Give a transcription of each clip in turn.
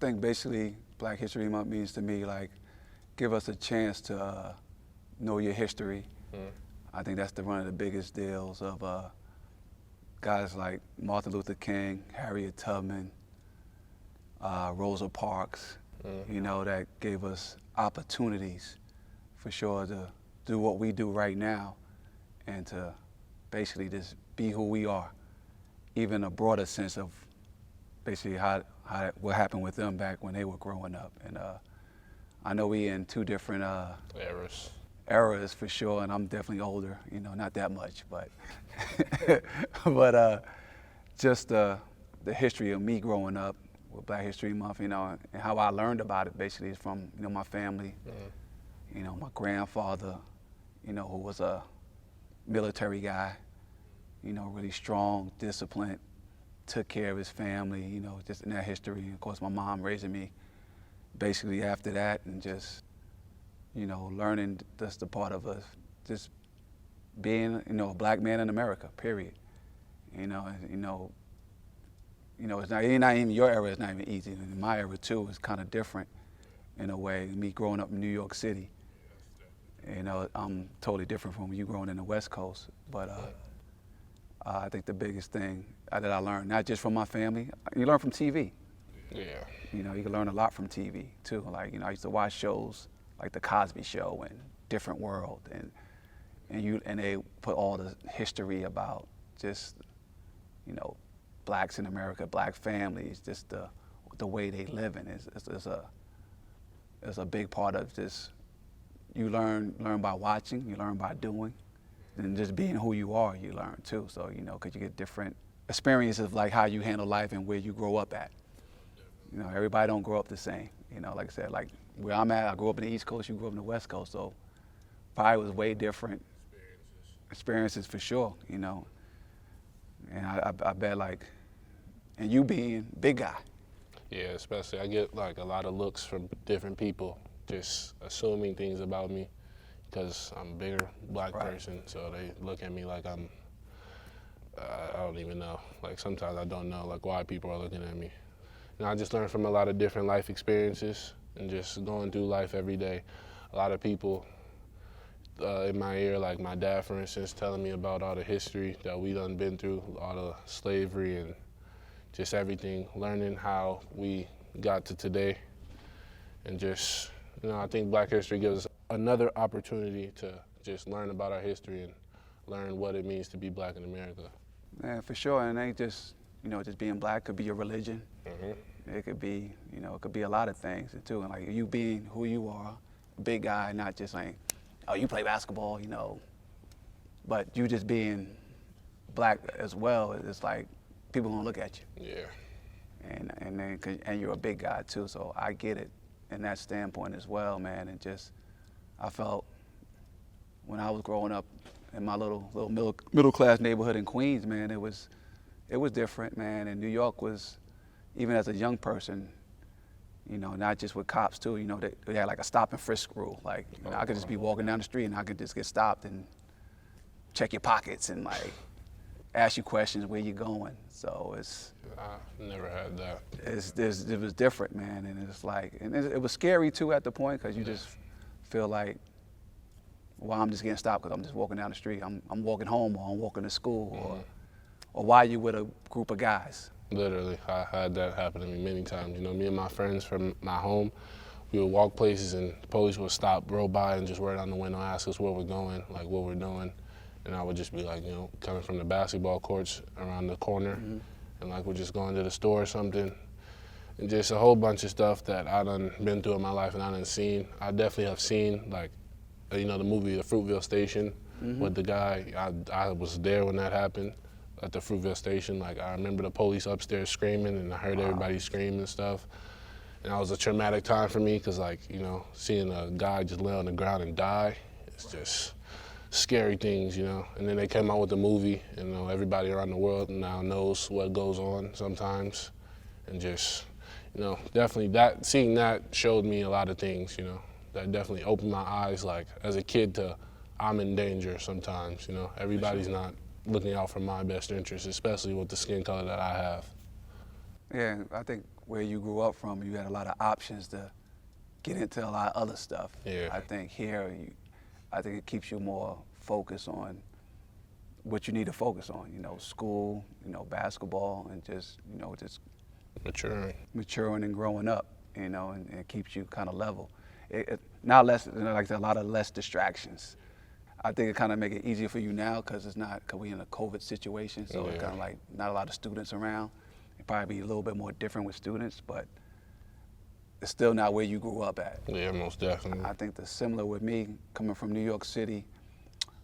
think basically Black History Month means to me like give us a chance to know your history. I think that's one of the biggest deals of guys like Martin Luther King, Harriet Tubman, Rosa Parks, you know, that gave us opportunities for sure to do what we do right now and to basically just be who we are, even a broader sense of basically what happened with them back when they were growing up. And I know we in two different eras for sure, and I'm definitely older, you know, not that much, but but just the history of me growing up with Black History Month, you know, and how I learned about it basically is from, you know, my family, you know, my grandfather, you know, who was a military guy, you know, really strong, disciplined, took care of his family, you know, just in that history. And of course, my mom raising me basically after that, and just, you know, learning that's the part of us, just being, you know, a Black man in America, period. You know, it's not even your era. It's not even easy. In my era too, it's kind of different in a way. Me growing up in New York City, you know, I'm totally different from you growing in the West Coast. But I think the biggest thing that I learned, not just from my family, you learn from TV. Yeah. You know, you can learn a lot from TV too. Like, you know, I used to watch shows like The Cosby Show and Different World, and they put all the history about just, you know, Blacks in America, Black families, just the way they live in is a big part of this. You learn by watching, you learn by doing, and just being who you are, you learn too. So, you know, because you get different experiences of like how you handle life and where you grow up at. You know, everybody don't grow up the same. You know, like I said, like where I'm at, I grew up in the East Coast, you grew up in the West Coast, so probably was way different experiences for sure, you know. And I bet like, and you being big guy. Yeah, especially I get like a lot of looks from different people, just assuming things about me because I'm a bigger Black person, so they look at me like I don't even know. Like sometimes I don't know like why people are looking at me. You know, I just learned from a lot of different life experiences and just going through life every day. A lot of people in my ear, like my dad, for instance, telling me about all the history that we done been through, all the slavery and just everything, learning how we got to today. And just, you know, I think Black history gives us another opportunity to just learn about our history and learn what it means to be Black in America. Yeah, for sure, and it ain't just, you know, just being Black. Could be your religion. It could be, you know, it could be a lot of things too. And like you being who you are, big guy, not just like, oh, you play basketball, you know, but you just being Black as well. It's like people gonna look at you. Yeah. And you're a big guy too, so I get it in that standpoint as well, man. And just, I felt when I was growing up in my little middle class neighborhood in Queens, man, it was different, man. And New York was, even as a young person, you know, not just with cops too, you know, they had like a stop and frisk rule. Like, you know, I could just be walking down the street and I could just get stopped and check your pockets and like ask you questions, where you going. So it's, I never had that. It was different, man. And it's like, and it was scary too at the point, because you just feel like, well, I'm just getting stopped because I'm just walking down the street. I'm walking home, or I'm walking to school, or why you with a group of guys. Literally, I had that happen to me many times. You know, me and my friends from my home, we would walk places and the police would stop, roll by, and just roll down the window, ask us where we're going, like what we're doing. And I would just be like, you know, coming from the basketball courts around the corner, and like we're just going to the store or something. And just a whole bunch of stuff that I done been through in my life and I done seen. I definitely have seen, like, you know, the movie The Fruitvale Station with the guy. I was there when that happened at the Fruitvale Station. Like, I remember the police upstairs screaming, and I heard everybody scream and stuff. And that was a traumatic time for me, because, like, you know, seeing a guy just lay on the ground and die, it's just scary things, you know. And then they came out with the movie, and, you know, everybody around the world now knows what goes on sometimes. And just, you know, definitely seeing that showed me a lot of things, you know. That definitely opened my eyes, like, as a kid, to I'm in danger sometimes, you know. Everybody's not looking out for my best interests, especially with the skin color that I have. Yeah, I think where you grew up from, you had a lot of options to get into a lot of other stuff. Yeah. I think here, I think it keeps you more focused on what you need to focus on, school, basketball, and just maturing and growing up, and it keeps you kind of level. Not less, like I said, a lot of less distractions. I think it kind of make it easier for you now because we're in a COVID situation, so it's kind of like not a lot of students around. It probably be a little bit more different with students, but it's still not where you grew up at. Yeah, most definitely. I think that's similar with me coming from New York City,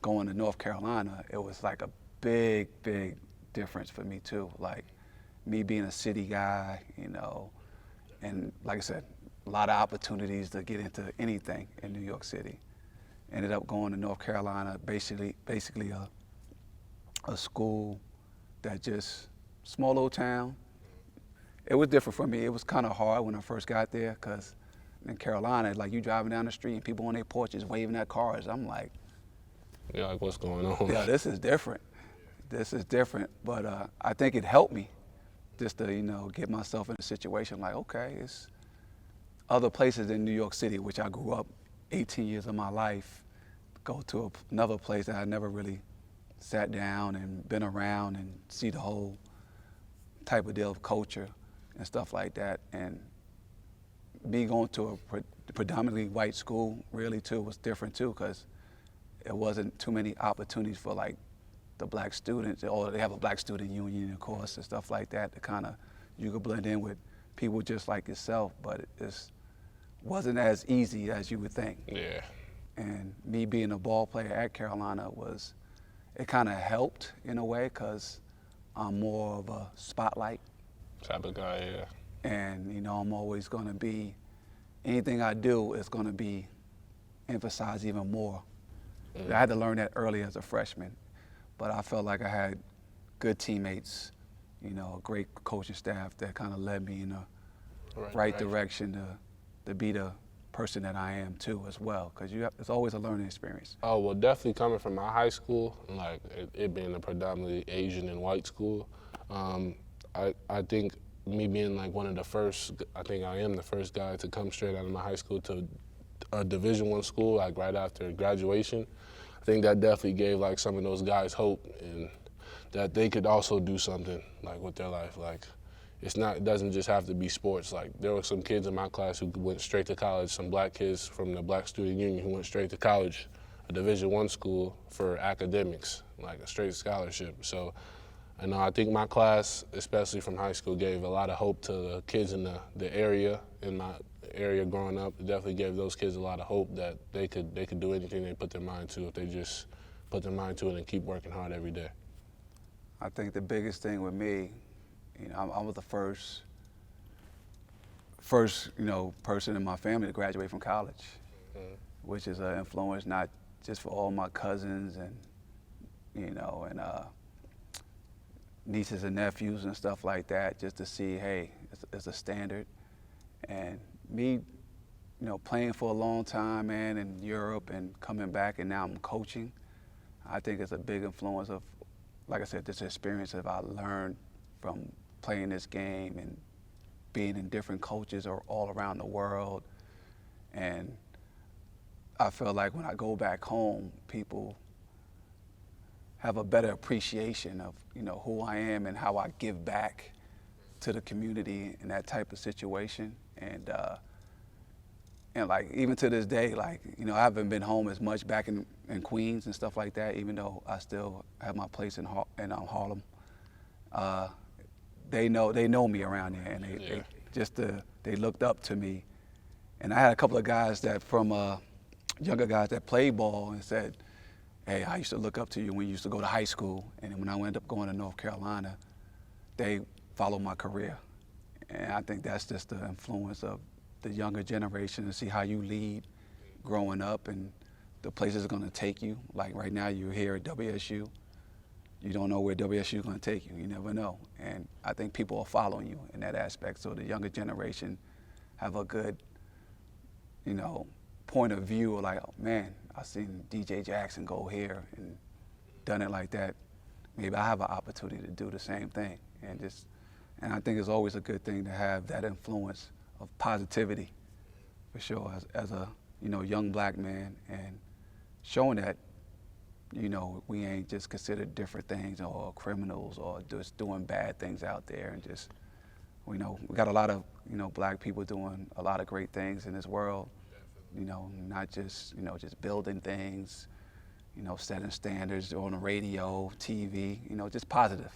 going to North Carolina. It was like a big, big difference for me too. Like me being a city guy, and like I said, a lot of opportunities to get into anything in New York City. Ended up going to North Carolina, basically a school that just small little town. It was different for me. It was kind of hard when I first got there because in Carolina, like you driving down the street and people on their porches waving at cars. I'm like, yeah, like what's going on? Yeah, this is different. This is different. But I think it helped me just to get myself in a situation like, okay, it's other places in New York City, which I grew up 18 years of my life, go to another place that I never really sat down and been around and see the whole type of deal of culture and stuff like that. And me going to a predominantly white school really too was different too because it wasn't too many opportunities for like the black students, or they have a black student union of course and stuff like that to kind of, you could blend in with people just like yourself, but it just wasn't as easy as you would think. Yeah. And me being a ball player at Carolina it kind of helped in a way because I'm more of a spotlight type of guy, yeah. And I'm always going to be, anything I do is going to be emphasized even more. I had to learn that early as a freshman, but I felt like I had good teammates, a great coaching staff that kind of led me in the right direction to be the person that I am too as well, because it's always a learning experience. Oh, well, definitely coming from my high school, like it being a predominantly Asian and white school, I think me being like one of the first, I think I am the first guy to come straight out of my high school to a Division I school, like right after graduation. I think that definitely gave like some of those guys hope and that they could also do something like with their life. Like it doesn't just have to be sports. Like there were some kids in my class who went straight to college, some black kids from the Black Student Union who went straight to college, a Division I school for academics, like a straight scholarship. So I think my class, especially from high school, gave a lot of hope to the kids in the area, in my area growing up. It definitely gave those kids a lot of hope that they could do anything they put their mind to if they just put their mind to it and keep working hard every day. I think the biggest thing with me, I was the first person in my family to graduate from college, which is an influence not just for all my cousins and nieces and nephews and stuff like that, just to see, hey, it's a standard. And me, playing for a long time, man, in Europe and coming back and now I'm coaching, I think it's a big influence of, like I said, this experience that I learned from playing this game and being in different coaches all around the world. And I feel like when I go back home, people have a better appreciation of, who I am and how I give back to the community in that type of situation. And like even to this day, like, I haven't been home as much back in Queens and stuff like that, even though I still have my place in Harlem. They know me around there, and they looked up to me. And I had a couple of guys younger guys that played ball and said, hey, I used to look up to you when you used to go to high school, and when I ended up going to North Carolina, they followed my career. And I think that's just the influence of the younger generation to see how you lead growing up and the places it's going to take you. Like right now, you're here at WSU. You don't know where WSU is going to take you. You never know. And I think people are following you in that aspect. So the younger generation have a good, point of view of like, oh, man, I've seen DJ Jackson go here and done it like that. Maybe I have an opportunity to do the same thing. And I think it's always a good thing to have that influence of positivity, for sure, as a young black man, and showing that we ain't just considered different things or criminals or just doing bad things out there, and just we got a lot of black people doing a lot of great things in this world. Not just just building things, setting standards on the radio, TV, just positive.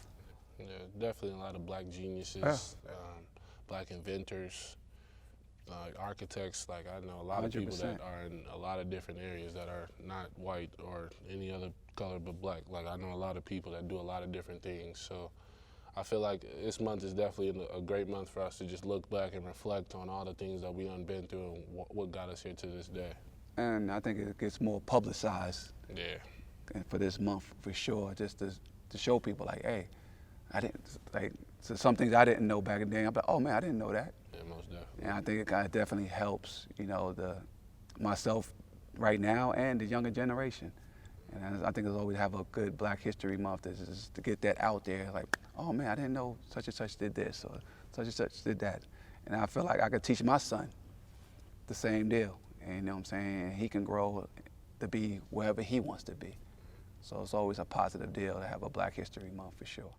Yeah, definitely a lot of black geniuses, Yeah. Black inventors, architects. Like I know a lot of people 100%. that are in a lot of different areas that are not white or any other color but black. Like I know a lot of people that do a lot of different things. So I feel like this month is definitely a great month for us to just look back and reflect on all the things that we done been through and what got us here to this day. And I think it gets more publicized. Yeah. And for this month, for sure, just to show people like, hey, I didn't so some things I didn't know back in the day. I'm like, oh man, I didn't know that. Yeah, most definitely. And I think it kind of definitely helps, myself right now and the younger generation. And I think it's always have a good Black History Month is to get that out there. Like, oh man, I didn't know such and such did this or such and such did that. And I feel like I could teach my son the same deal. And you know what I'm saying? He can grow to be wherever he wants to be. So it's always a positive deal to have a Black History Month for sure.